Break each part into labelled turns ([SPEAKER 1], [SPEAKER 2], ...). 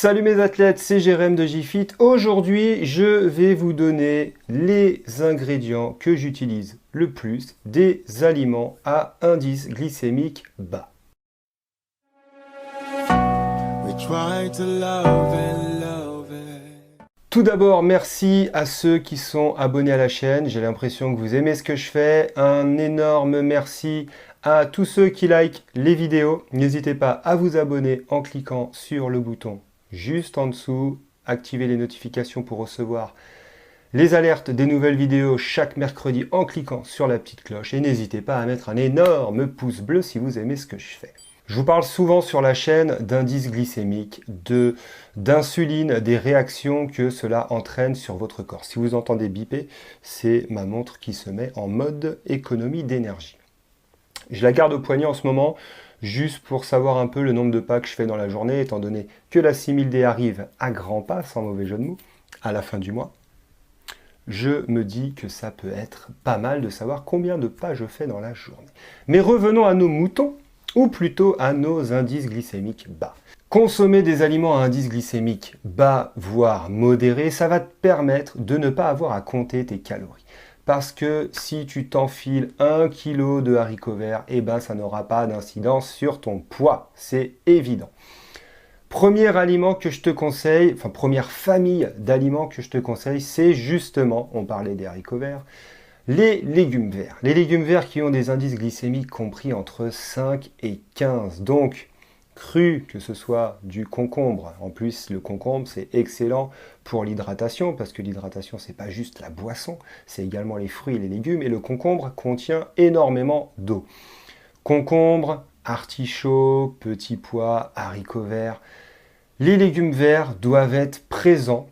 [SPEAKER 1] Salut mes athlètes, c'est Jérém de JFit. Aujourd'hui, je vais vous donner les ingrédients que j'utilise le plus des aliments à indice glycémique bas. Tout d'abord, merci à ceux qui sont abonnés à la chaîne. J'ai l'impression que vous aimez ce que je fais. Un énorme merci à tous ceux qui likent les vidéos. N'hésitez pas à vous abonner en cliquant sur le bouton juste en dessous. Activez les notifications pour recevoir les alertes des nouvelles vidéos chaque mercredi en cliquant sur la petite cloche. Et n'hésitez pas à mettre un énorme pouce bleu si vous aimez ce que je fais. Je vous parle souvent sur la chaîne d'indice glycémique, d'insuline, des réactions que cela entraîne sur votre corps. Si vous entendez biper, c'est ma montre qui se met en mode économie d'énergie. Je la garde au poignet en ce moment, juste pour savoir un peu le nombre de pas que je fais dans la journée, étant donné que la 6000D arrive à grands pas, sans mauvais jeu de mots, à la fin du mois. Je me dis que ça peut être pas mal de savoir combien de pas je fais dans la journée. Mais revenons à nos moutons, ou plutôt à nos indices glycémiques bas. Consommer des aliments à indice glycémique bas, voire modéré, ça va te permettre de ne pas avoir à compter tes calories. Parce que si tu t'enfiles 1 kg de haricots verts, eh ben ça n'aura pas d'incidence sur ton poids, c'est évident. Premier aliment que je te conseille, enfin première famille d'aliments que je te conseille, c'est justement, on parlait des haricots verts, les légumes verts. Les légumes verts qui ont des indices glycémiques compris entre 5 et 15. Donc, cru, que ce soit du concombre. En plus, le concombre, c'est excellent pour l'hydratation, parce que l'hydratation, c'est pas juste la boisson, c'est également les fruits et les légumes. Et le concombre contient énormément d'eau. Concombre, artichaut, petits pois, haricots verts. Les légumes verts doivent être présents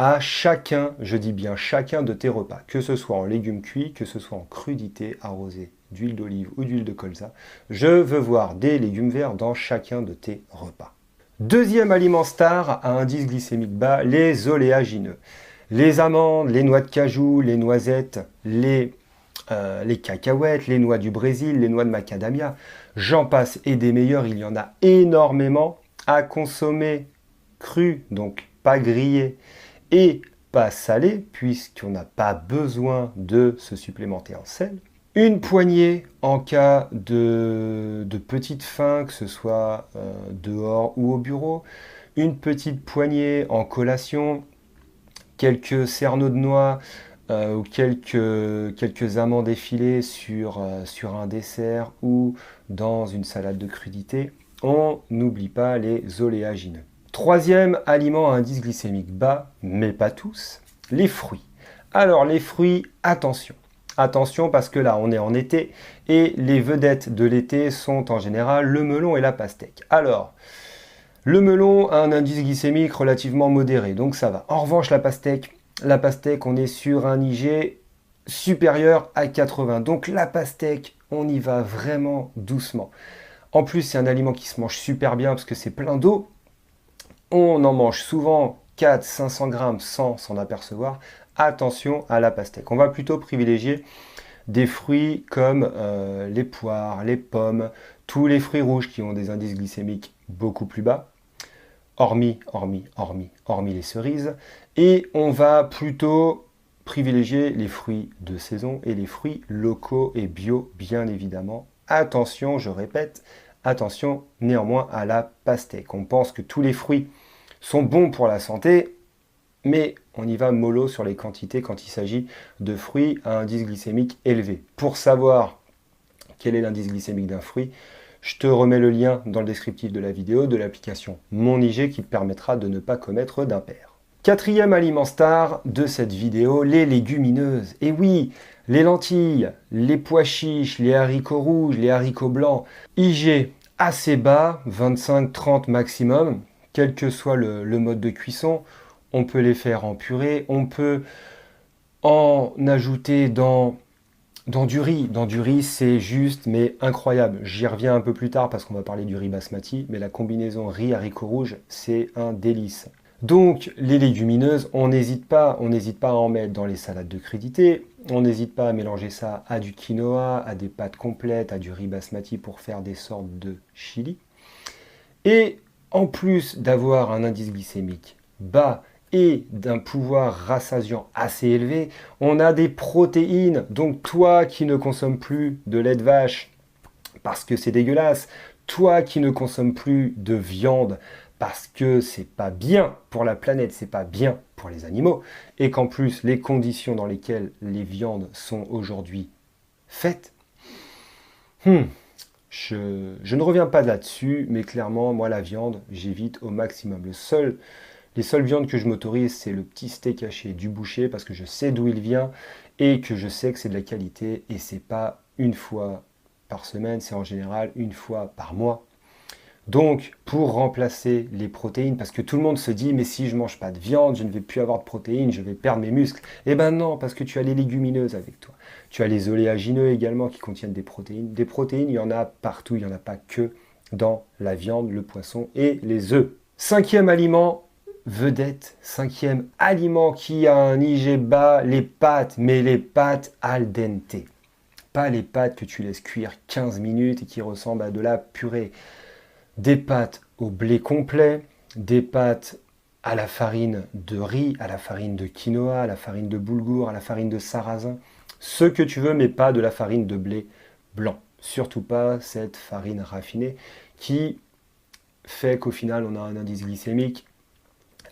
[SPEAKER 1] à chacun, je dis bien chacun de tes repas, que ce soit en légumes cuits, que ce soit en crudité, arrosé d'huile d'olive ou d'huile de colza. Je veux voir des légumes verts dans chacun de tes repas. Deuxième aliment star à indice glycémique bas, les oléagineux. Les amandes, les noix de cajou, les noisettes, les cacahuètes, les noix du Brésil, les noix de macadamia, j'en passe et des meilleurs, il y en a énormément à consommer cru, donc pas grillé, et pas salé, puisqu'on n'a pas besoin de se supplémenter en sel. Une poignée en cas de petite faim, que ce soit dehors ou au bureau. Une petite poignée en collation. Quelques cerneaux de noix ou quelques amandes effilées sur un dessert ou dans une salade de crudité. On n'oublie pas les oléagineux. Troisième aliment à indice glycémique bas, mais pas tous, les fruits. Alors les fruits, attention. Attention parce que là on est en été et les vedettes de l'été sont en général le melon et la pastèque. Alors, le melon a un indice glycémique relativement modéré, donc ça va. En revanche la pastèque on est sur un IG supérieur à 80. Donc la pastèque, on y va vraiment doucement. En plus c'est un aliment qui se mange super bien parce que c'est plein d'eau. On en mange souvent 400-500 grammes sans s'en apercevoir. Attention à la pastèque. On va plutôt privilégier des fruits comme les poires, les pommes, tous les fruits rouges qui ont des indices glycémiques beaucoup plus bas, hormis les cerises. Et on va plutôt privilégier les fruits de saison et les fruits locaux et bio, bien évidemment. Attention, je répète, attention néanmoins à la pastèque. On pense que tous les fruits sont bons pour la santé, mais on y va mollo sur les quantités quand il s'agit de fruits à indice glycémique élevé. Pour savoir quel est l'indice glycémique d'un fruit, je te remets le lien dans le descriptif de la vidéo de l'application Mon IG qui te permettra de ne pas commettre d'impair. Quatrième aliment star de cette vidéo, les légumineuses. Et oui, les lentilles, les pois chiches, les haricots rouges, les haricots blancs, IG assez bas, 25-30 maximum, quel que soit le mode de cuisson. On peut les faire en purée, on peut en ajouter dans du riz. Dans du riz, c'est juste, mais incroyable. J'y reviens un peu plus tard parce qu'on va parler du riz basmati, mais la combinaison riz-haricots rouges, c'est un délice. Donc, les légumineuses, on n'hésite pas à en mettre dans les salades de crudité, on n'hésite pas à mélanger ça à du quinoa, à des pâtes complètes, à du riz basmati pour faire des sortes de chili. Et en plus d'avoir un indice glycémique bas et d'un pouvoir rassasiant assez élevé, on a des protéines. Donc toi qui ne consommes plus de lait de vache parce que c'est dégueulasse, toi qui ne consommes plus de viande parce que c'est pas bien pour la planète, c'est pas bien pour les animaux, et qu'en plus les conditions dans lesquelles les viandes sont aujourd'hui faites, je ne reviens pas là-dessus, mais clairement, moi, la viande, j'évite au maximum. Les seules viandes que je m'autorise, c'est le petit steak haché du boucher, parce que je sais d'où il vient et que je sais que c'est de la qualité, et c'est pas une fois par semaine, c'est en général une fois par mois. Donc, pour remplacer les protéines, parce que tout le monde se dit, mais si je mange pas de viande, je ne vais plus avoir de protéines, je vais perdre mes muscles. Eh ben non, parce que tu as les légumineuses avec toi. Tu as les oléagineux également qui contiennent des protéines. Des protéines, il y en a partout, il n'y en a pas que dans la viande, le poisson et les œufs. Cinquième aliment, vedette, cinquième aliment qui a un IG bas, les pâtes, mais les pâtes al dente. Pas les pâtes que tu laisses cuire 15 minutes et qui ressemblent à de la purée. Des pâtes au blé complet, des pâtes à la farine de riz, à la farine de quinoa, à la farine de boulgour, à la farine de sarrasin. Ce que tu veux, mais pas de la farine de blé blanc. Surtout pas cette farine raffinée qui fait qu'au final, on a un indice glycémique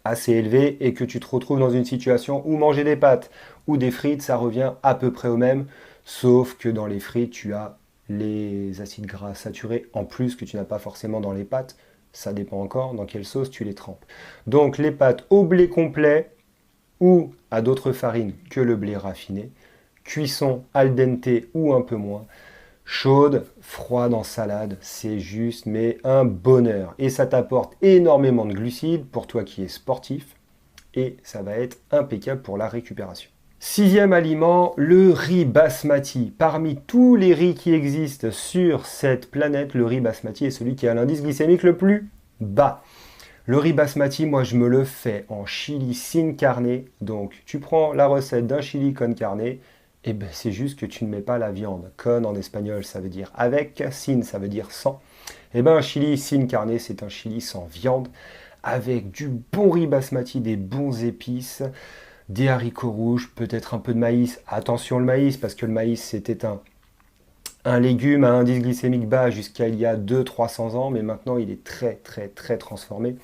[SPEAKER 1] assez élevé et que tu te retrouves dans une situation où manger des pâtes ou des frites, ça revient à peu près au même, sauf que dans les frites, tu as les acides gras saturés en plus que tu n'as pas forcément dans les pâtes. Ça dépend encore dans quelle sauce tu les trempes. Donc les pâtes au blé complet ou à d'autres farines que le blé raffiné. Cuisson al dente ou un peu moins. Chaude, froide en salade, c'est juste mais un bonheur. Et ça t'apporte énormément de glucides pour toi qui es sportif. Et ça va être impeccable pour la récupération. Sixième aliment, le riz basmati. Parmi tous les riz qui existent sur cette planète, le riz basmati est celui qui a l'indice glycémique le plus bas. Le riz basmati, moi je me le fais en chili sin carne. Donc tu prends la recette d'un chili con carne, et ben c'est juste que tu ne mets pas la viande. Con en espagnol ça veut dire avec, sin ça veut dire sans. Et ben un chili sin carne c'est un chili sans viande, avec du bon riz basmati, des bons épices, des haricots rouges, peut-être un peu de maïs. Attention le maïs, parce que le maïs c'était un légume à indice glycémique bas jusqu'à il y a 200-300 ans, mais maintenant il est très transformé.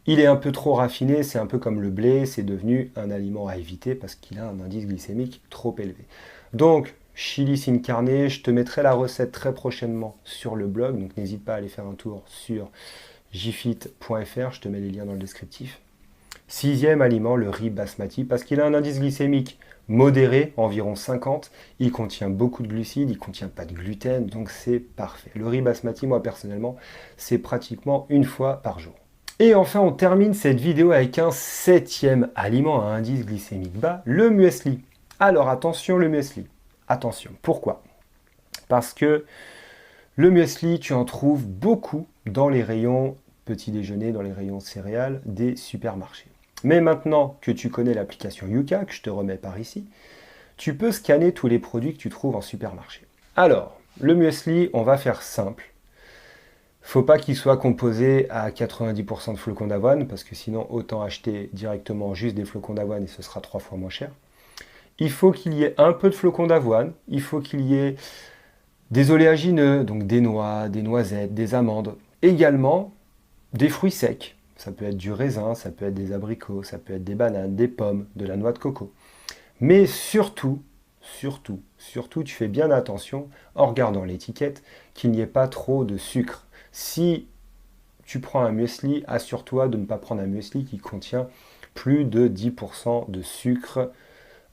[SPEAKER 1] Il est un peu trop raffiné, c'est un peu comme le blé, c'est devenu un aliment à éviter parce qu'il a un indice glycémique trop élevé. Donc, chili sin carne, je te mettrai la recette très prochainement sur le blog, donc n'hésite pas à aller faire un tour sur jfit.fr, je te mets les liens dans le descriptif. Sixième aliment, le riz basmati, parce qu'il a un indice glycémique modéré, environ 50. Il contient beaucoup de glucides, il ne contient pas de gluten, donc c'est parfait. Le riz basmati, moi personnellement, c'est pratiquement une fois par jour. Et enfin, on termine cette vidéo avec un septième aliment à indice glycémique bas, le muesli. Alors attention, le muesli. Attention, pourquoi? Parce que le muesli, tu en trouves beaucoup dans les rayons petit déjeuner, dans les rayons céréales des supermarchés. Mais maintenant que tu connais l'application Yuka, que je te remets par ici, tu peux scanner tous les produits que tu trouves en supermarché. Alors, le muesli, on va faire simple. Faut pas qu'il soit composé à 90% de flocons d'avoine, parce que sinon, autant acheter directement juste des flocons d'avoine et ce sera 3 fois moins cher. Il faut qu'il y ait un peu de flocons d'avoine, il faut qu'il y ait des oléagineux, donc des noix, des noisettes, des amandes. Également, des fruits secs. Ça peut être du raisin, ça peut être des abricots, ça peut être des bananes, des pommes, de la noix de coco. Mais surtout, tu fais bien attention en regardant l'étiquette qu'il n'y ait pas trop de sucre. Si tu prends un muesli, assure-toi de ne pas prendre un muesli qui contient plus de 10% de sucre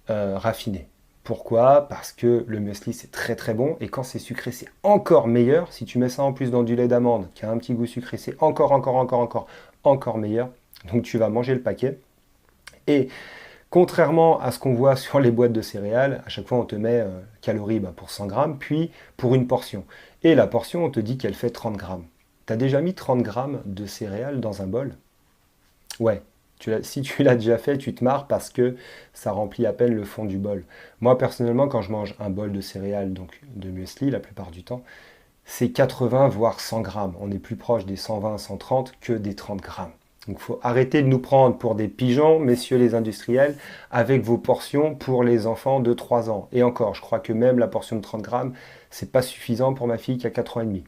[SPEAKER 1] raffiné. Pourquoi? Parce que le muesli c'est très bon et quand c'est sucré c'est encore meilleur. Si tu mets ça en plus dans du lait d'amande qui a un petit goût sucré, c'est encore meilleur. Donc tu vas manger le paquet. Et contrairement à ce qu'on voit sur les boîtes de céréales, à chaque fois on te met calories pour 100 grammes, puis pour une portion. Et la portion on te dit qu'elle fait 30 grammes. T'as déjà mis 30 grammes de céréales dans un bol? Ouais. Si tu l'as déjà fait, tu te marres parce que ça remplit à peine le fond du bol. Moi, personnellement, quand je mange un bol de céréales, donc de muesli, la plupart du temps, c'est 80 voire 100 grammes. On est plus proche des 120, 130 que des 30 grammes. Donc il faut arrêter de nous prendre pour des pigeons, messieurs les industriels, avec vos portions pour les enfants de 3 ans. Et encore, je crois que même la portion de 30 grammes, c'est pas suffisant pour ma fille qui a 4 ans et demi.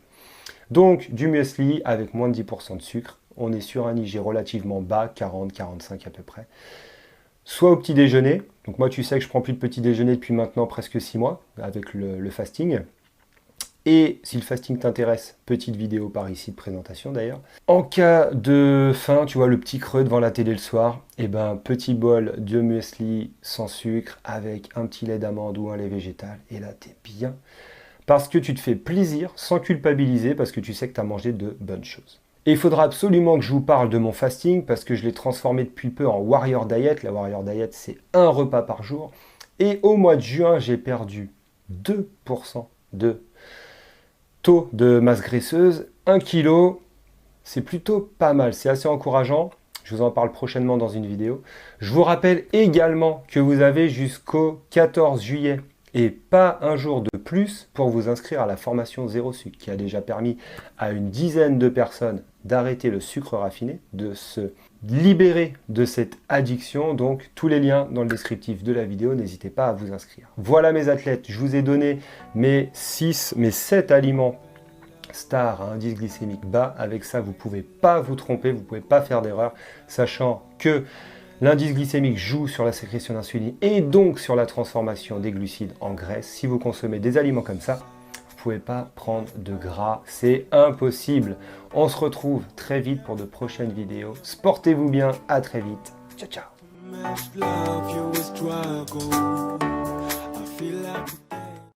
[SPEAKER 1] Donc du muesli avec moins de 10% de sucre. On est sur un IG relativement bas, 40, 45 à peu près. Soit au petit déjeuner. Donc moi, tu sais que je prends plus de petit déjeuner depuis maintenant presque 6 mois avec le fasting. Et si le fasting t'intéresse, petite vidéo par ici de présentation d'ailleurs. En cas de faim, tu vois le petit creux devant la télé le soir, et ben petit bol de muesli sans sucre avec un petit lait d'amande ou un lait végétal. Et là, t'es bien. Parce que tu te fais plaisir sans culpabiliser parce que tu sais que tu as mangé de bonnes choses. Et il faudra absolument que je vous parle de mon fasting parce que je l'ai transformé depuis peu en Warrior Diet. La Warrior Diet, c'est un repas par jour. Et au mois de juin, j'ai perdu 2% de taux de masse graisseuse, 1 kg, c'est plutôt pas mal, c'est assez encourageant. Je vous en parle prochainement dans une vidéo. Je vous rappelle également que vous avez jusqu'au 14 juillet et pas un jour de plus pour vous inscrire à la formation Zéro Sucre qui a déjà permis à une dizaine de personnes d'arrêter le sucre raffiné, de se libérer de cette addiction. Donc tous les liens dans le descriptif de la vidéo, n'hésitez pas à vous inscrire. Voilà mes athlètes, je vous ai donné mes 7 aliments stars à indice glycémique bas. Avec ça, vous ne pouvez pas vous tromper, vous ne pouvez pas faire d'erreur, sachant que l'indice glycémique joue sur la sécrétion d'insuline et donc sur la transformation des glucides en graisse. Si vous consommez des aliments comme ça, vous ne pouvez pas prendre de gras, c'est impossible. On se retrouve très vite pour de prochaines vidéos. Sportez-vous bien, à très vite. Ciao, ciao.